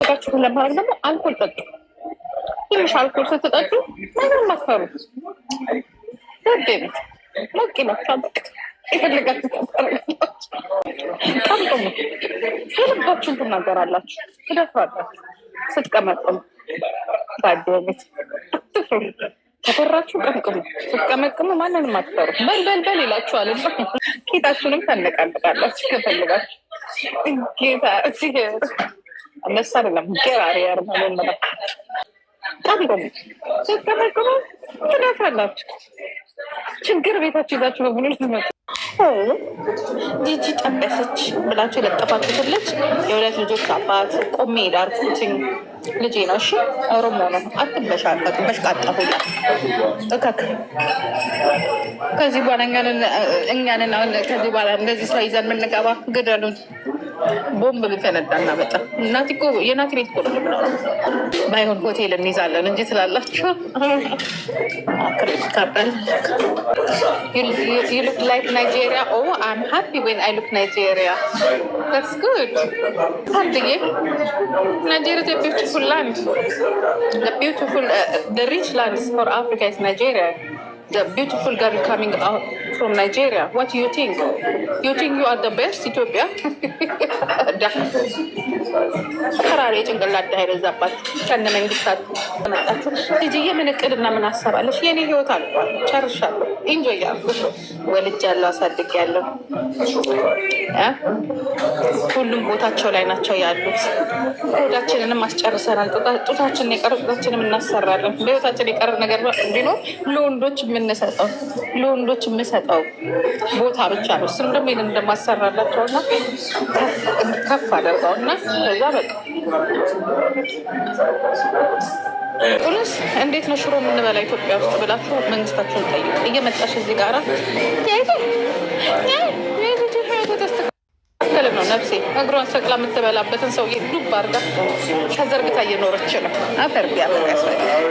ራሳችሁን ለማድረግ ደግሞ አልኮል ጠጡ። ትንሽ አልኮል ስትጠጡ ምንም አትፈሩ። ወደ ቤት ሞቅ ይላችኋል። የፈለጋችሁ ቀምቅሙ፣ የልባችሁን ትናገራላችሁ፣ ትደፍራላችሁ። ስትቀመቅሙ ባደቤት አትፍሩ። ከፈራችሁ ቀምቅሙ። ስትቀመቅሙ ማንንም አትፈሩ። በል ይላችኋል። ጌታችሁንም ታነቃንቃላችሁ ከፈለጋችሁ። ጌታ እነሱ አይደለም ገራሪ ያርማለን ማለት ቀምቅሙ። ስትቀመቅሙ ትደፍራላችሁ። ችግር ቤታችሁ ይዛችሁ በሙሉ ልትመጡ ጂጂ ጠበሰች ብላችሁ የለጠፋችሁትን ልጅ የሁለት ልጆች አባት ቆሜ ዳርኩትኝ ልጄ ነው። እሺ ኦሮሞ ነው። አትበሻቀጡ። በሽቃጣ ሁላ እከክ ከዚህ በኋላ እኛንን አሁን ከዚህ በኋላ እንደዚህ ሰው ይዘን የምንገባ ግደሉን። ቦምብ ብፈነዳና በጣም የናቲ ቤት እኮ ነው። ባይሆን ሆቴል እንይዛለን እንጂ ትላላችሁ። You look like Nigeria. Oh, I'm happy when I look Nigeria. That's good. Nigeria is a beautiful land. The rich land for Africa is Nigeria. The beautiful girl coming out from Nigeria. What do you think? You think you are the best, Ethiopia? ተራሪ ጭንቅላት ዳይረዛባት ከነ መንግስታት መጣችሁ ልጅ የምን እቅድና ምን አሰባለሽ? የኔ ህይወት አልቋል፣ ጨርሻለሁ። ኢንጆይ ያልኩት ወልጃለሁ፣ አሳድጌያለሁ። ሁሉም ቦታቸው ላይ ናቸው ያሉት። ሆዳችንንም አስጨርሰናል። ጡታችንን የቀረ ጡታችንም እናሰራለን። በህይወታችን የቀረ ነገር ቢኖር ለወንዶች የምሰጠው ቦታ ብቻ ነው። እሱም ደግሞ ይህን እንደማሰራላቸውና ከፍ አደርገውና ከዛ በቃ ጡንስ እንዴት ነው ሽሮ የምንበላ ኢትዮጵያ ውስጥ ብላችሁ መንግስታችሁን ጠይቁ። እየመጣሽ እዚህ ጋራ ተስተካከለ ነው ነፍሴ እግሯን ሰቅላ የምትበላበትን ሰውዬ ዱብ አድርጋ ተዘርግታ እየኖረች ነው። አፈር ቢያፈር ያስፈልጋል።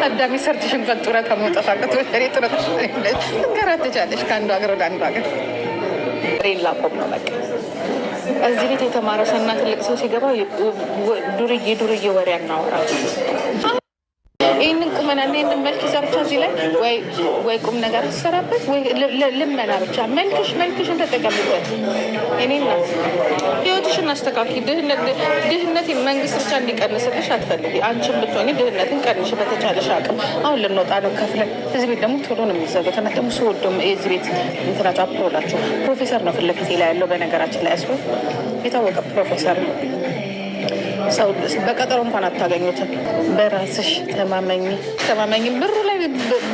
አዳሚ ሰርተሽን እንኳን ጡረታ መውጣት አቅቶሽ እኔ ጡረታ ትንከራተቻለሽ ከአንዱ ሀገር ወደ አንዱ ሀገር። ሬላ ቆም ነው በቃ እዚህ ቤት የተማረ ሰና ትልቅ ሰው ሲገባ ዱርዬ ወሬ ያናወራል። ይህንን ቁመናና ይህንን መልክ ይዛ ብቻ እዚህ ላይ ወይ ቁም ነገር ትሰራበት ወይ ልመና ብቻ መልክሽን ተጠቀምበት። እኔ ናት ህይወትሽን አስተካኪ። ድህነት መንግስት ብቻ እንዲቀንስልሽ አትፈልጊ። አንቺን ብትሆኚ ድህነትን ቀንሽ በተቻለሽ አቅም። አሁን ልንወጣ ነው ከፍለን። እዚህ ቤት ደግሞ ቶሎ ነው የሚዘጉት። እና ደግሞ ስወደው የዚህ ቤት እንትናቸው አፕሮላቸው ፕሮፌሰር ነው ፊት ለፊቴ ላይ ያለው። በነገራችን ላይ ያስሩ የታወቀ ፕሮፌሰር ነው። ሰው በቀጠሮ እንኳን አታገኙትም። በራስሽ ተማመኝ። ብሩ ላይ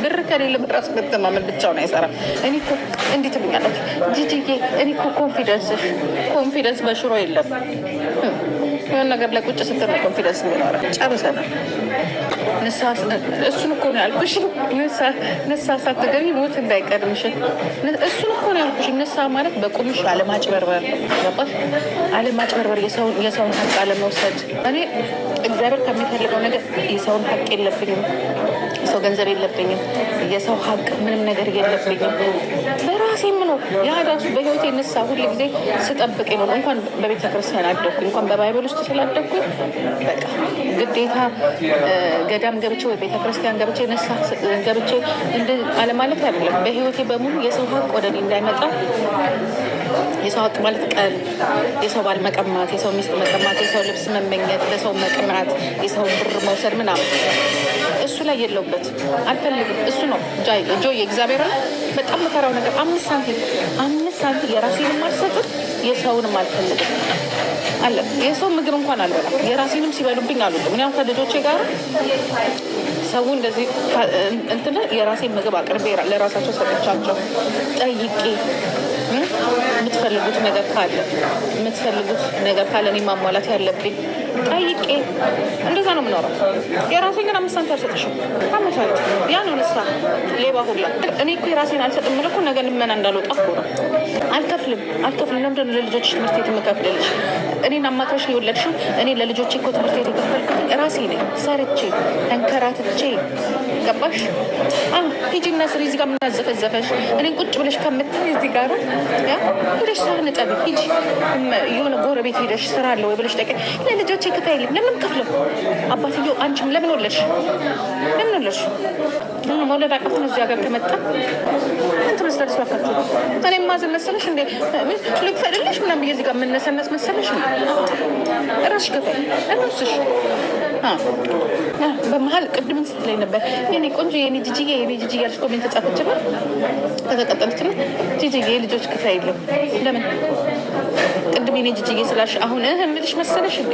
ብር ከሌለ በራስ መተማመን ብቻውን አይሰራም። እኔ እኮ እንዴት ትሉኛለች ጂጂዬ፣ እኔ እኮ ኮንፊደንስ በሽሮ የለም። የሆነ ነገር ላይ ቁጭ ስትል ነው ኮንፊደንስ የሚኖረ። ጨርሰናል። እሱን እኮ ነው ያልኩሽ። ንስሓ ሳትገቢ ሞት እንዳይቀድምሽን። እሱን እኮ ነው ያልኩሽ። ንስሓ ማለት በቁምሽ አለማጭበርበር፣ ገባሽ? አለማጭበርበር፣ የሰውን ሀቅ አለመውሰድ። እኔ እግዚአብሔር ከሚፈልገው ነገር የሰውን ሀቅ የለብኝም፣ የሰው ገንዘብ የለብኝም፣ የሰው ሀቅ ምንም ነገር የለብኝም። በራሴም ነው ያዳሱ በህይወቴ ንስሓ ሁል ጊዜ ስጠብቅ ነው። እንኳን በቤተ ክርስቲያን አደኩ፣ እንኳን በባይብል ውስጥ ስላደኩ በቃ ግዴታ ገዳም ገብቼ ወይ ቤተ ክርስቲያን ገብቼ ንስሓ ገብቼ አለማለት አይደለም። በህይወቴ በሙሉ የሰው ሀቅ ወደ እኔ እንዳይመጣ። የሰው ሀቅ ማለት ቀን የሰው ባል መቀማት፣ የሰው ሚስት መቀማት፣ የሰው ልብስ መመኘት፣ ለሰው መቅናት፣ የሰው ብር መውሰድ ምናምን እሱ ላይ የለውበት አልፈልግም። እሱ ነው ጆ የእግዚአብሔር በጣም መከራው ነገር 5 ሳንቲም የራሴንም አልሰጥም የሰውንም አልፈልግም አለ። የሰው ምግብ እንኳን አልበላም። የራሴንም ሲበሉብኝ አልወድም። እኔ አሁን ከልጆቼ ጋር ሰው እንደዚህ እንትን የራሴን ምግብ አቅርቤ ለራሳቸው ሰጥቻቸው ጠይቄ የምትፈልጉት ነገር ካለ እኔ ማሟላት ያለብኝ ጠይቄ እንደዛ ነው የምኖረው። የራሴን ግን 5 ሳንቲም አልሰጥሽም። አመሳለሁ ያ ነው ንስሓ። ሌባ ሁላ እኔ እኮ የራሴን አልሰጥም የምልህ እኮ ነገ ልመና እንዳልወጣ እኮ ነው። አልከፍልም። ለምንድን ነው ለልጆች ትምህርት ቤት የምከፍልልሽ? እኔን አማክረሽ ነው የወለድሽው። እኔ ለልጆቼ እኮ ትምህርት ቤት የከፈልኩት ራሴ ነኝ፣ ሰርቼ ተንከራትቼ። ገባሽ? ሂጂና ስሪ። እዚህ ጋር የምናዘፈዘፈሽ እኔን ቁጭ ብለሽ ከምታይ እዚህ ጋር ያ ሄደሽ ሳህን ጠቢ ሂጂ። የሆነ ጎረቤት ሄደሽ ስራ አለ ወይ ብለሽ ጠይቂ። ለልጆቼ ክፈይልኝ። ለምን ከፍለው? አባትየው አንቺም ለምን ወለድሽ? ለምን ወለድሽ? መውለድ አቃተን እዚህ ሀገር ከመጣ ምን ትመስላለሽ? ባካችሁ እኔ ማዘን መሰለሽ እንዴ? ልክፈልልሽ ምናምን ብዬ እዚህ ጋር የምነሰነስ መሰለሽ? እራስሽ ክፈይ እራስሽ። በመሀል ቅድም ስትለኝ ነበር የኔ ቆንጆ የኔ ጂጂዬ የኔ ጂጂዬ ያልሽ ኮሜንት ተጻፈችና ከተቀጠለችና ጂጂዬ ልጆች ክፈይልኝ ለምን ቅድም የኔ ጂጂዬ ስላልሽ አሁን እምልሽ መሰለሽ እንዴ?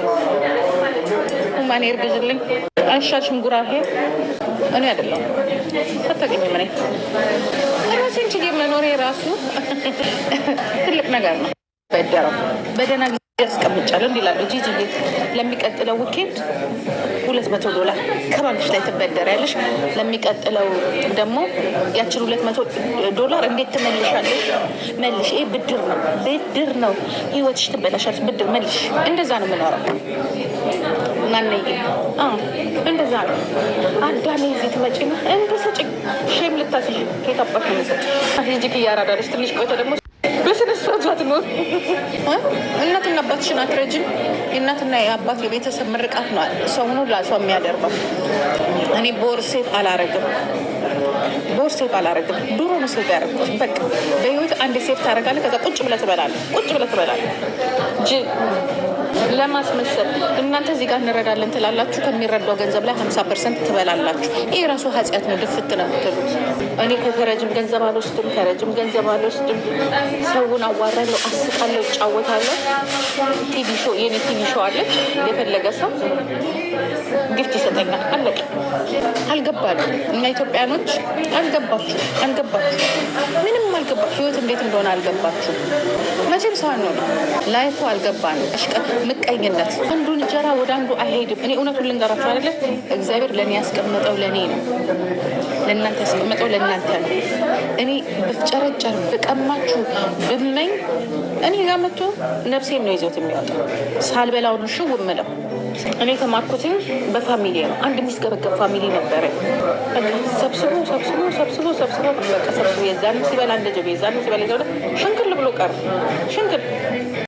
ማን ይርግዝልኝ አይሻልሽም? ጉራሄ እኔ አይደለሁም አታውቂኝም። እኔ ራሴን ችዬ መኖሬ ራሱ ትልቅ ነገር ነው። በደረው በደህና ጊዜ ያስቀምጫለሁ እንዲላለሁ። ጂጂዬ ለሚቀጥለው ዊኬንድ $200 ከባንክሽ ላይ ትበደሪያለሽ። ለሚቀጥለው ደግሞ ያችን $200 እንዴት ትመልሻለሽ? መልሽ። ይሄ ብድር ነው፣ ብድር ነው። ህይወትሽ ትበላሻለሽ። ብድር መልሽ። እንደዛ ነው የምኖረው። እናነይ እንደዛ ነው። አዳኔ እዚህ ትመጪና እንደሰጭኝ ሼም ልታስሽ ከታባሽ ነው ሰጭ ጂጂ ያራዳለሽ። ትንሽ ቆይቶ ደግሞ በስነስርዓት ነው። እናትና አባትሽን አትረጅም። የእናትና የአባት የቤተሰብ ምርቃት ነው ሰው ሆኖ ለሰው የሚያደርገው። እኔ በወር ሴፍ አላረግም፣ በወር ሴፍ አላረግም። ድሮ ነው ሴፍ ያደረግኩት። በቃ በህይወት አንድ ሴፍ ታደርጋለህ። ከዛ ቁጭ ብለህ ትበላለህ፣ ቁጭ ብለህ ትበላለህ። ለማስመሰል እናንተ እዚህ ጋር እንረዳለን ትላላችሁ። ከሚረዳው ገንዘብ ላይ 50% ትበላላችሁ። ይህ ራሱ ኃጢአት ነው። ድፍት ነው የምትሉት። እኔ ከረጅም ገንዘብ አልወስድም፣ ከረጅም ገንዘብ አልወስድም። ሰውን አዋራለሁ፣ አስቃለሁ፣ እጫወታለሁ። ቲቪ ሾው የኔ ቲቪ ሾው አለች። የፈለገ ሰው ጊፍት ይሰጠኛል። አለቅ አልገባንም። እኛ ኢትዮጵያኖች አልገባችሁ፣ ምንም አልገባችሁ። ህይወት እንዴት እንደሆነ አልገባችሁ። መቼም ሰው ነው ላይፉ አልገባንም። ምቀኝነት አንዱን እንጀራ ወደ አንዱ አይሄድም። እኔ እውነቱን ልንገራችሁ አይደለ? እግዚአብሔር ለእኔ ያስቀመጠው ለእኔ ነው፣ ለእናንተ ያስቀመጠው ለእናንተ ነው። እኔ ብፍጨረጨር ብቀማችሁ ብመኝ እኔ ጋር መጥቶ ነፍሴን ነው ይዞት የሚወጣው። ሳልበላውን ሽው ምለው እኔ ተማርኩትኝ በፋሚሊ ነው። አንድ የሚስገበገብ ፋሚሊ ነበረ። ሰብስቦ በቃ ሰብስቦ የዛን ሲበላ እንደጀበ የዛን ሲበላ ሽንክል ብሎ ቀር ሽንክል